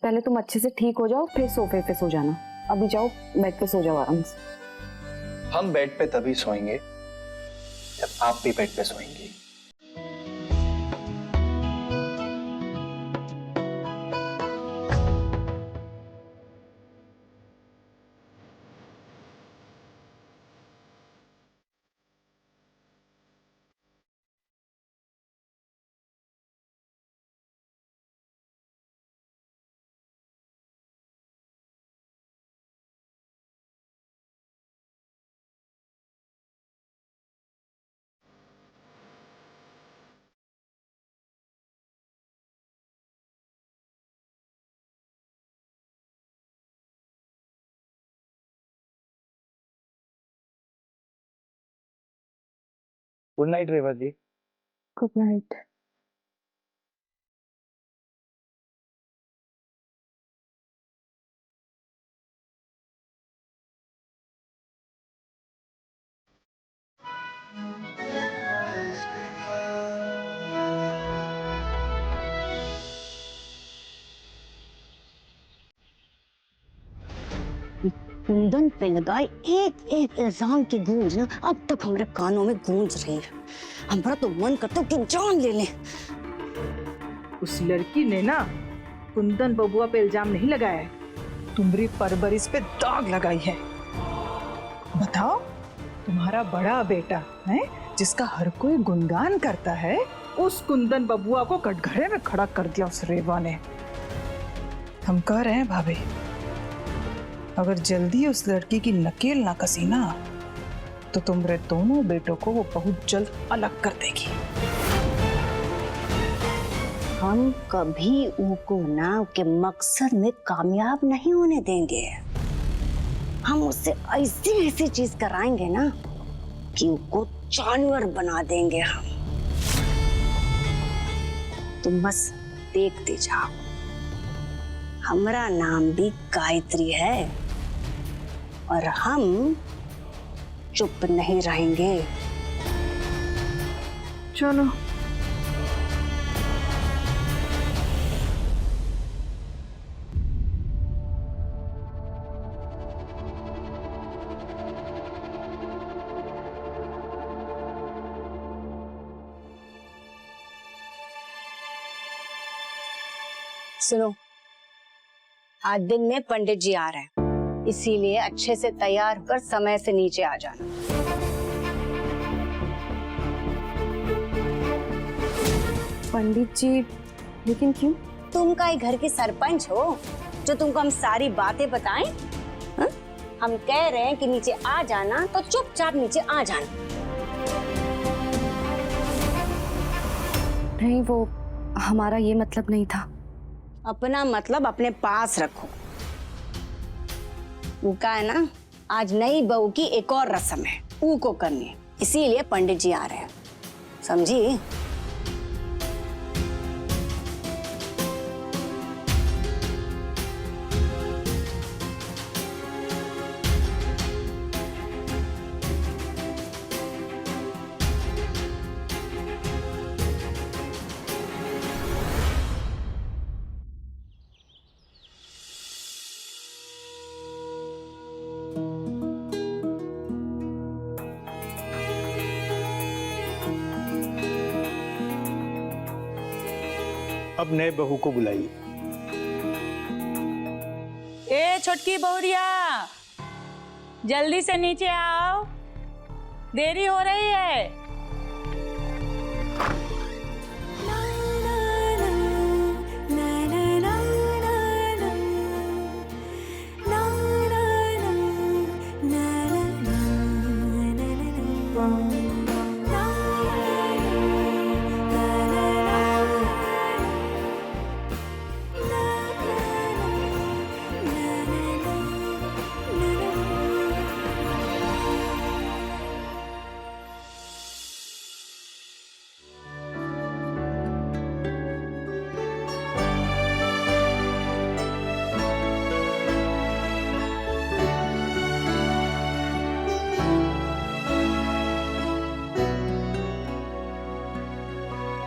पहले तुम अच्छे से ठीक हो जाओ, फिर सोफे पे सो जाना। अभी जाओ बेड पे सो जाओ आराम से। हम बेड पे तभी सोएंगे जब आप भी बेड पे सोएंगी। Good night Reva ji. Good night. कुंदन पे लगाए एक एक इल्जाम की गूंज ना अब तक हमारे कानों में गूंज रही है। हमारा तो मन करता है कि जान ले ले। उस लड़की ने ना कुंदन बबुआ पे इल्जाम नहीं लगाया है, तुम्हारी परवरिश पे दाग लगाई है। बताओ, तुम्हारा बड़ा बेटा है जिसका हर कोई गुणगान करता है, उस कुंदन बबुआ को कटघरे में खड़ा कर दिया उस रेवा ने। हम कह रहे हैं भाभी, अगर जल्दी उस लड़की की नकेल ना कसी ना तो तुम्हारे दोनों बेटों को वो बहुत जल्द अलग कर देगी। हम कभी उनको ना के मकसद में कामयाब नहीं होने देंगे। हम उससे ऐसी ऐसी चीज कराएंगे ना कि उनको जानवर बना देंगे हम। तुम बस देखते जाओ। हमारा नाम भी गायत्री है और हम चुप नहीं रहेंगे। चलो। सुनो, आज दिन में पंडित जी आ रहे हैं, इसीलिए अच्छे से तैयार होकर समय से नीचे आ जाना। पंडित जी? लेकिन क्यों? तुम का घर के सरपंच हो जो तुमको हम सारी बातें बताएं? हा? हम कह रहे हैं कि नीचे आ जाना तो चुपचाप नीचे आ जाना। नहीं, वो हमारा ये मतलब नहीं था। अपना मतलब अपने पास रखो। वो का है ना, आज नई बहू की एक और रस्म है, ऊ को करनी है, इसीलिए पंडित जी आ रहे हैं, समझी? अब नए बहू को बुलाइए। ए छोटकी बहुरिया, जल्दी से नीचे आओ, देरी हो रही है।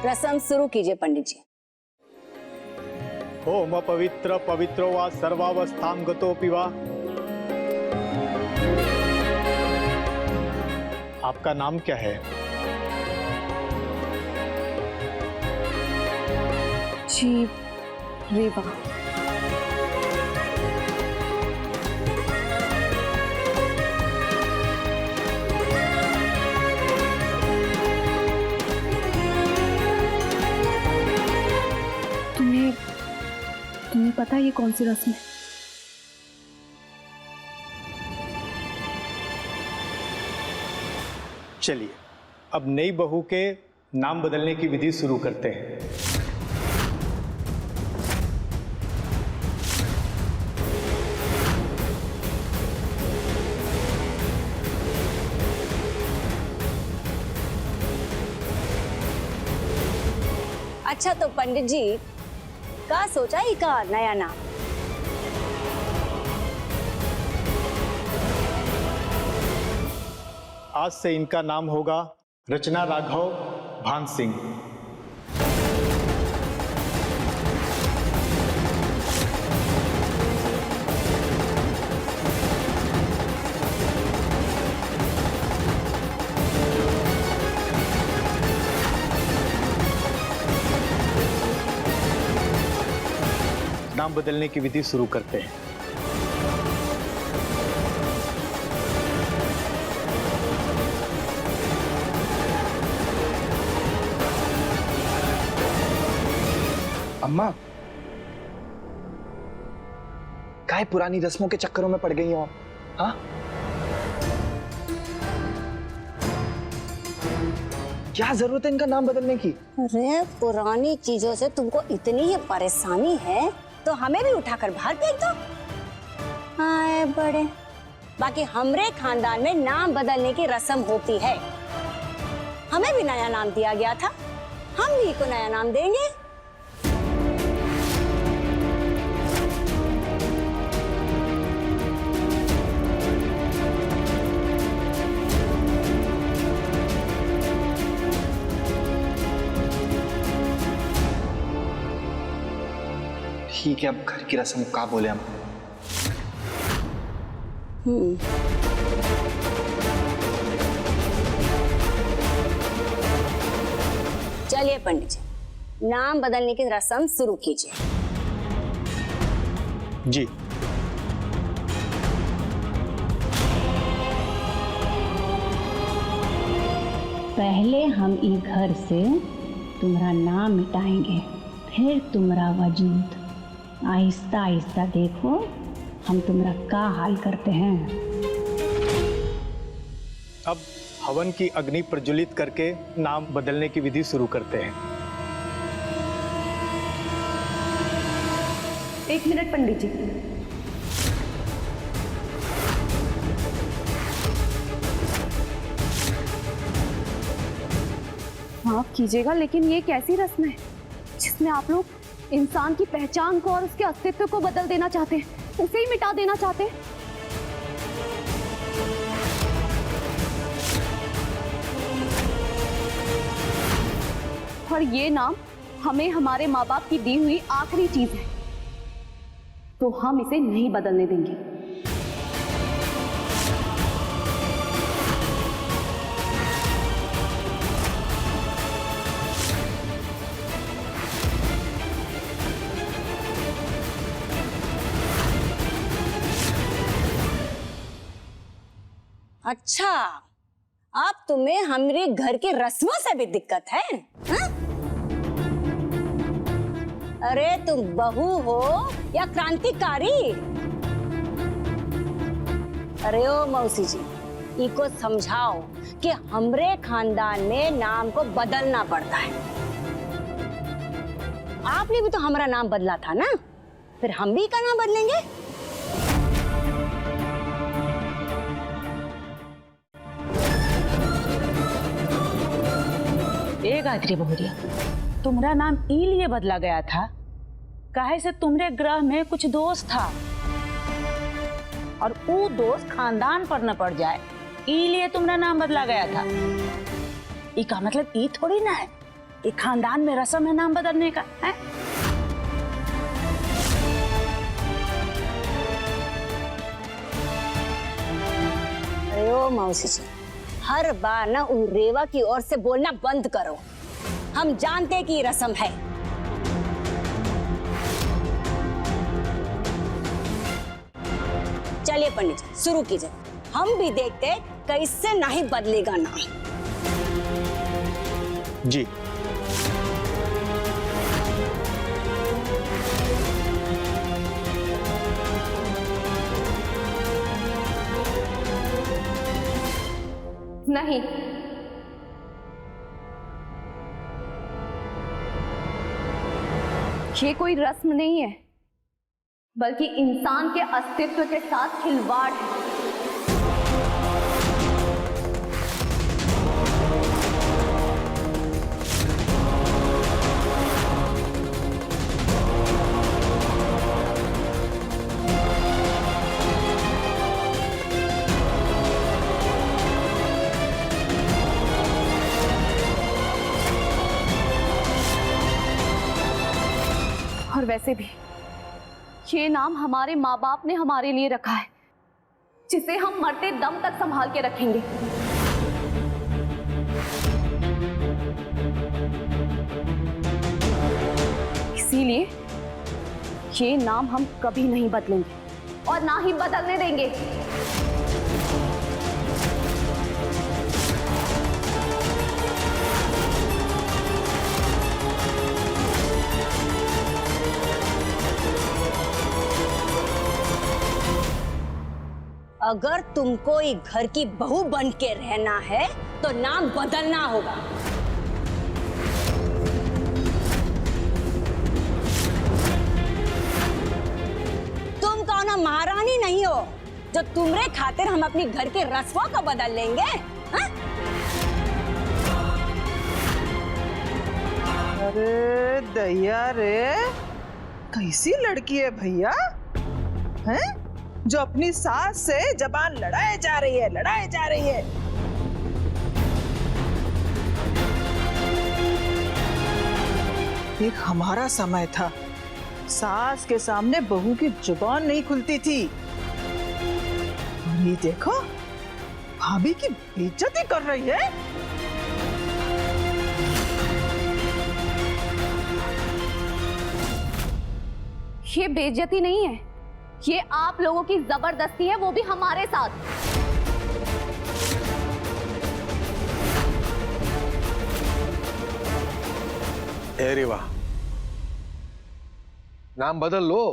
रस्म शुरू कीजिए पंडित जी। ओम पवित्र पवित्रो वा सर्वावस्थां गतोऽपि वा। आपका नाम क्या है? जी रेवा। तुम्हें पता है ये कौन सी रस्म है? चलिए अब नई बहू के नाम बदलने की विधि शुरू करते हैं। अच्छा तो पंडित जी का सोचा ही का नया नाम? आज से इनका नाम होगा रचना राघव भान सिंह। नाम बदलने की विधि शुरू करते हैं। अम्मा, काहे पुरानी रस्मों के चक्करों में पड़ गई हो आप? हाँ? क्या जरूरत है इनका नाम बदलने की? अरे पुरानी चीजों से तुमको इतनी ही परेशानी है तो हमें भी उठाकर बाहर फेंक दो। हाय बड़े, बाकी हमरे खानदान में नाम बदलने की रस्म होती है। हमें भी नया नाम दिया गया था, हम भी को नया नाम देंगे। ठीक है, अब घर की रस्म का बोले हम। चलिए पंडित जी, नाम बदलने की रस्म शुरू कीजिए। जी। पहले हम ई घर से तुम्हारा नाम मिटाएंगे, फिर तुम्हारा वजूद। आहिस्ता आहिस्ता देखो हम तुम्हारा का हाल करते हैं। अब हवन की अग्नि प्रज्वलित करके नाम बदलने की विधि शुरू करते हैं। 1 मिनट पंडित जी। माफ कीजिएगा, लेकिन ये कैसी रस्म है जिसमें आप लोग इंसान की पहचान को और उसके अस्तित्व को बदल देना चाहते हैं, उसे ही मिटा देना चाहते हैं? और ये नाम हमें हमारे माँ बाप की दी हुई आखिरी चीज है, तो हम इसे नहीं बदलने देंगे। अच्छा, अब तुम्हें हमारे घर के रस्मों से भी दिक्कत है? हा? अरे तुम बहू हो या क्रांतिकारी? अरे ओ मौसी जी, इको समझाओ कि हमरे खानदान में नाम को बदलना पड़ता है। आपने भी तो हमारा नाम बदला था ना, फिर हम भी का नाम बदलेंगे? ए गायत्री बहुरिया, तुम्हारा नाम ई लिए बदला गया था काहे से तुम्हारे ग्रह में कुछ दोष था और वो दोष खानदान पर न पड़ जाए, ई लिए तुम्हारा नाम बदला गया था। ई का मतलब ई थोड़ी ना है, ये खानदान में रस्म है नाम बदलने का है। देखो मौसी जी, हर बार ना उन रेवा की ओर से बोलना बंद करो। हम जानते कि ये रस्म है। चलिए पंडित जी शुरू कीजिए, हम भी देखते कैसे नहीं बदलेगा नाम। जी। नहीं, ये कोई रस्म नहीं है, बल्कि इंसान के अस्तित्व के साथ खिलवाड़ है। और वैसे भी ये नाम हमारे माँ बाप ने हमारे लिए रखा है, जिसे हम मरते दम तक संभाल के रखेंगे। इसीलिए ये नाम हम कभी नहीं बदलेंगे और ना ही बदलने देंगे। अगर तुमको ये घर की बहू बन के रहना है तो नाम बदलना होगा। तुम कौन महारानी नहीं हो जो तुम्हारे खातिर हम अपनी घर के रस्मों को बदल लेंगे। हा? अरे दैया रे, कैसी लड़की है भैया, हैं? जो अपनी सास से जबान लड़ाए जा रही है। एक हमारा समय था, सास के सामने बहू की जुबान नहीं खुलती थी। और ये देखो, भाभी की बेइज्जती कर रही है। ये बेइज्जती नहीं है, ये आप लोगों की जबरदस्ती है, वो भी हमारे साथ। अरे वाह, नाम बदल लो,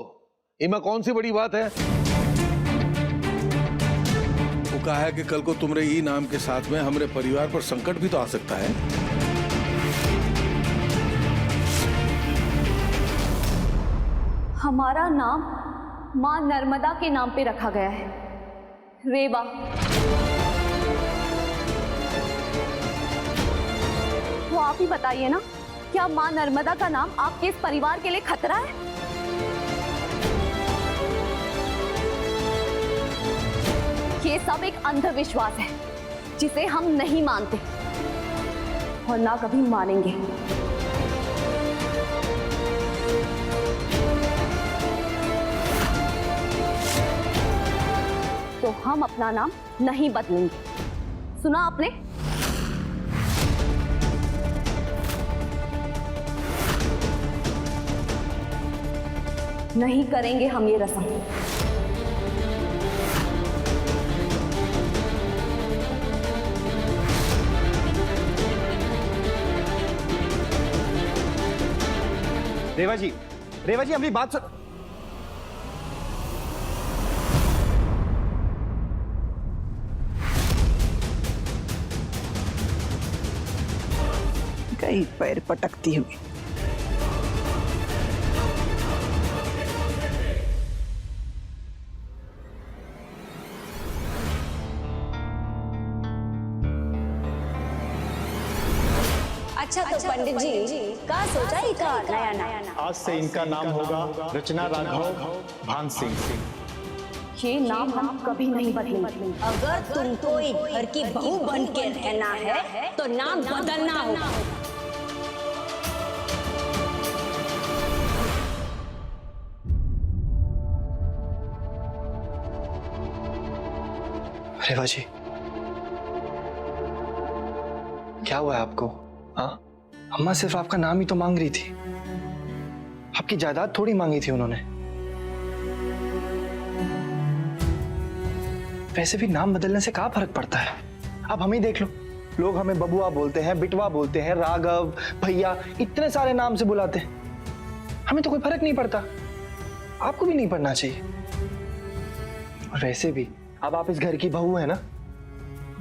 इमा कौन सी बड़ी बात है। वो कहा है कि कल को तुम्हारे ई नाम के साथ में हमारे परिवार पर संकट भी तो आ सकता है। हमारा नाम मां नर्मदा के नाम पे रखा गया है, रेवा। तो आप ही बताइए ना, क्या मां नर्मदा का नाम आपके इस परिवार के लिए खतरा है? ये सब एक अंधविश्वास है जिसे हम नहीं मानते और ना कभी मानेंगे। तो हम अपना नाम नहीं बदलेंगे, सुना आपने? नहीं करेंगे हम ये रस्म। रेवा जी हमारी बात सुन। गई पैर पटकती हुई। अच्छा तो पंडित जी का सोचा ही का नया नाम? आज से इनका नाम होगा रचना राघव भान सिंह। ये नाम हम कभी नहीं बदलेंगे। अगर तुमको एक घर की बहू बन के रहना है तो नाम बदलना होगा। रेवा जी क्या हुआ है आपको? हाँ, अम्मा सिर्फ आपका नाम ही तो मांग रही थी, आपकी जायदाद थोड़ी मांगी थी उन्होंने। वैसे भी नाम बदलने से क्या फर्क पड़ता है? अब हम ही देख लो, लोग हमें बबुआ बोलते हैं, बिटवा बोलते हैं, राघव, भैया, इतने सारे नाम से बुलाते हैं। हमें तो कोई फर्क नहीं पड़ता, आपको भी नहीं पड़ना चाहिए। और वैसे भी अब आप इस घर की बहू है ना,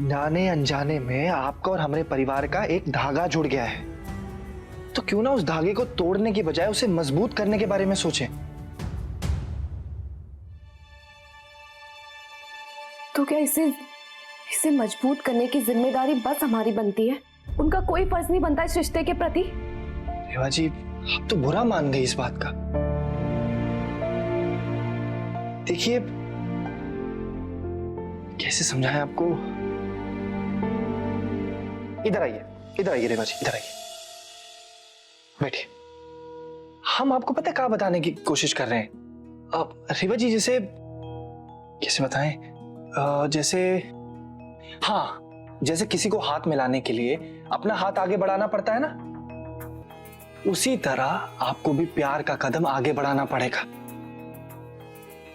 जाने अनजाने में आपका और हमारे परिवार का एक धागा जुड़ गया है, तो क्यों ना उस धागे को तोड़ने की बजाय उसे मजबूत करने के बारे में सोचें। तो क्या इसे मजबूत करने की जिम्मेदारी बस हमारी बनती है? उनका कोई फर्ज नहीं बनता इस रिश्ते के प्रति? रेवा जी, आप तो बुरा मान गई इस बात का। देखिए, कैसे समझाएं आपको। इधर आइए रेवा जी, इधर आइए, बैठिए। हम आपको पता है क्या बताने की कोशिश कर रहे हैं? अब रेवा जी, जैसे कैसे बताएं, जैसे हाँ, जैसे किसी को हाथ मिलाने के लिए अपना हाथ आगे बढ़ाना पड़ता है ना, उसी तरह आपको भी प्यार का कदम आगे बढ़ाना पड़ेगा,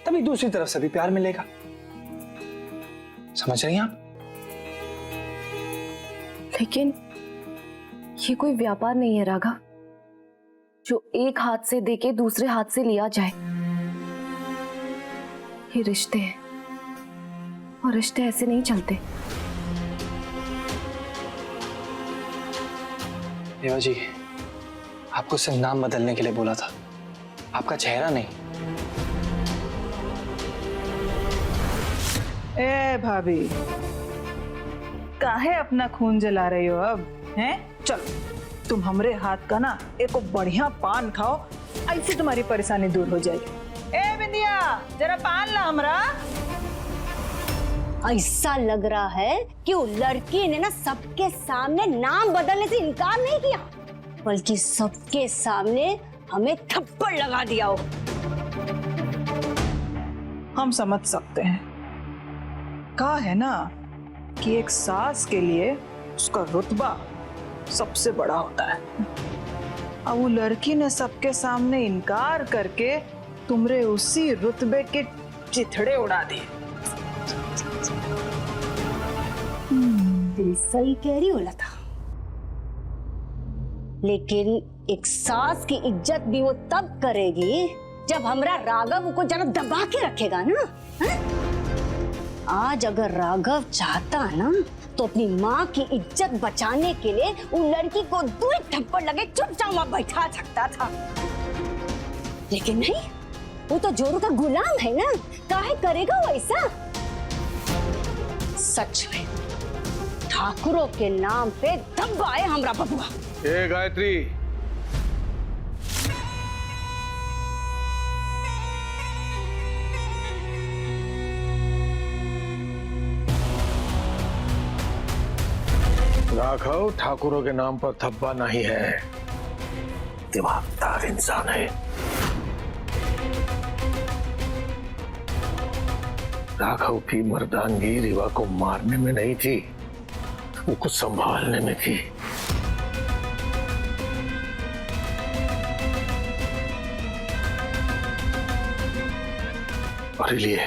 तभी दूसरी तरफ से भी प्यार मिलेगा। समझ रही हैं आप? लेकिन ये कोई व्यापार नहीं है राघव, जो एक हाथ से देके दूसरे हाथ से लिया जाए। ये रिश्ते हैं और रिश्ते ऐसे नहीं चलते। रेवा जी, आपको सिर्फ नाम बदलने के लिए बोला था, आपका चेहरा नहीं। ए भाभी, काहे अपना खून जला रही हो अब? हैं? चलो तुम हमरे हाथ का ना एक बढ़िया पान खाओ, ऐसे तुम्हारी परेशानी दूर हो जाएगी। ए बिंदिया, जरा पान ला हमरा। ऐसा लग रहा है कि वो लड़की ने ना सबके सामने नाम बदलने से इनकार नहीं किया, बल्कि सबके सामने हमें थप्पड़ लगा दिया हो। हम समझ सकते हैं, कहा है ना कि एक सास के लिए उसका रुतबा सबसे बड़ा होता है। अब वो लड़की ने सबके सामने इनकार करके तुमरे उसी रुतबे के चिथड़े उड़ा दिए। सही कह रही हो लता, लेकिन एक सास की इज्जत भी वो तब करेगी जब हमरा राघव को जरा दबा के रखेगा ना। हा? आज अगर राघव चाहता ना तो अपनी माँ की इज्जत बचाने के लिए उन लड़की को 2 थप्पड़ लगे चुपचाप वहां बैठा सकता था, लेकिन नहीं, वो तो जोरू का गुलाम है ना, काहे करेगा वो ऐसा? सच में ठाकुरों के नाम पे दबाए हमरा बबुआ। ए गायत्री, राघव ठाकुरों के नाम पर धब्बा नहीं है, दिमागदार इंसान है। राघव की मर्दानगी रीवा को मारने में नहीं थी, वो कुछ संभालने में थी। और इसलिए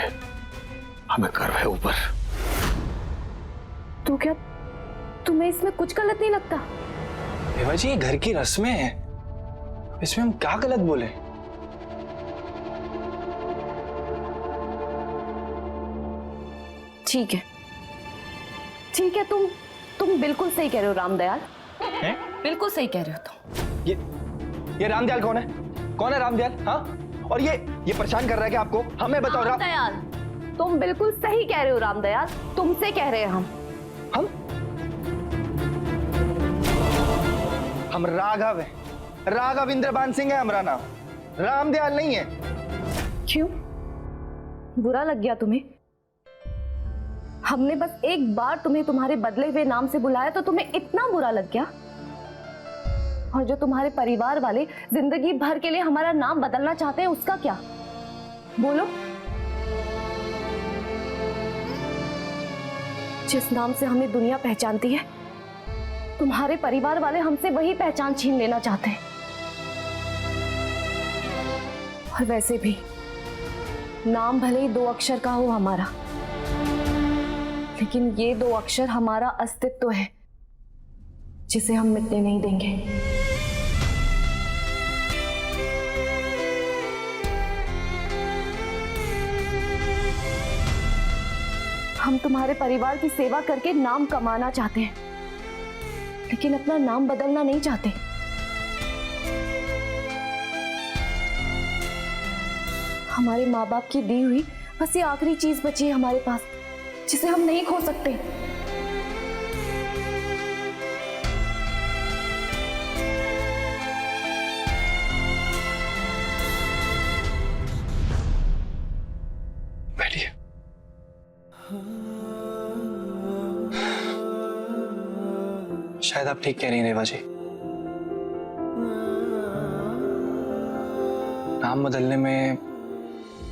हमें गर्व है ऊपर। तो क्या तुम्हें इसमें कुछ गलत नहीं लगता? रेवा जी, ये घर की रस्में हैं, इसमें हम क्या गलत बोले? ठीक है, ठीक है, तुम बिल्कुल सही कह रहे हो रामदयाल, बिल्कुल सही कह रहे हो तुम। ये रामदयाल कौन है? कौन है रामदयाल? हाँ, और ये परेशान कर रहा है क्या आपको? हमें बताओ। रामदयाल, तुम बिल्कुल सही कह रहे हो रामदयाल, तुमसे कह रहे हैं हम राघव है, राघव इंद्रबान सिंह है हमारा नाम, रामदयाल नहीं है। क्यों बुरा लग गया तुम्हें? हमने बस एक बार तुम्हें तुम्हारे बदले हुए नाम से बुलाया तो तुम्हें इतना बुरा लग गया? और जो तुम्हारे परिवार वाले जिंदगी भर के लिए हमारा नाम बदलना चाहते हैं उसका क्या? बोलो। जिस नाम से हमें दुनिया पहचानती है तुम्हारे परिवार वाले हमसे वही पहचान छीन लेना चाहते हैं। और वैसे भी नाम भले ही 2 अक्षर का हो हमारा, लेकिन ये 2 अक्षर हमारा अस्तित्व है, जिसे हम मिटने नहीं देंगे। हम तुम्हारे परिवार की सेवा करके नाम कमाना चाहते हैं, लेकिन अपना नाम बदलना नहीं चाहते। हमारे माँ बाप की दी हुई बस ये आखिरी चीज बची है हमारे पास, जिसे हम नहीं खो सकते। बैठिए। शायद आप ठीक कह रही हैं रेवा जी। नाम बदलने में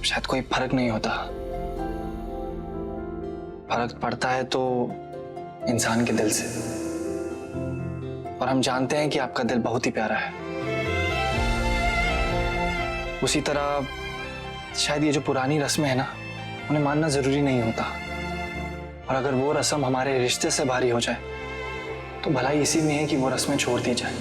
शायद कोई फर्क नहीं होता। फर्क पड़ता है तो इंसान के दिल से, और हम जानते हैं कि आपका दिल बहुत ही प्यारा है। उसी तरह शायद ये जो पुरानी रस्में हैं ना, उन्हें मानना जरूरी नहीं होता। और अगर वो रस्म हमारे रिश्ते से भारी हो जाए तो भलाई इसी में है कि वो रस्में छोड़ दी जाए।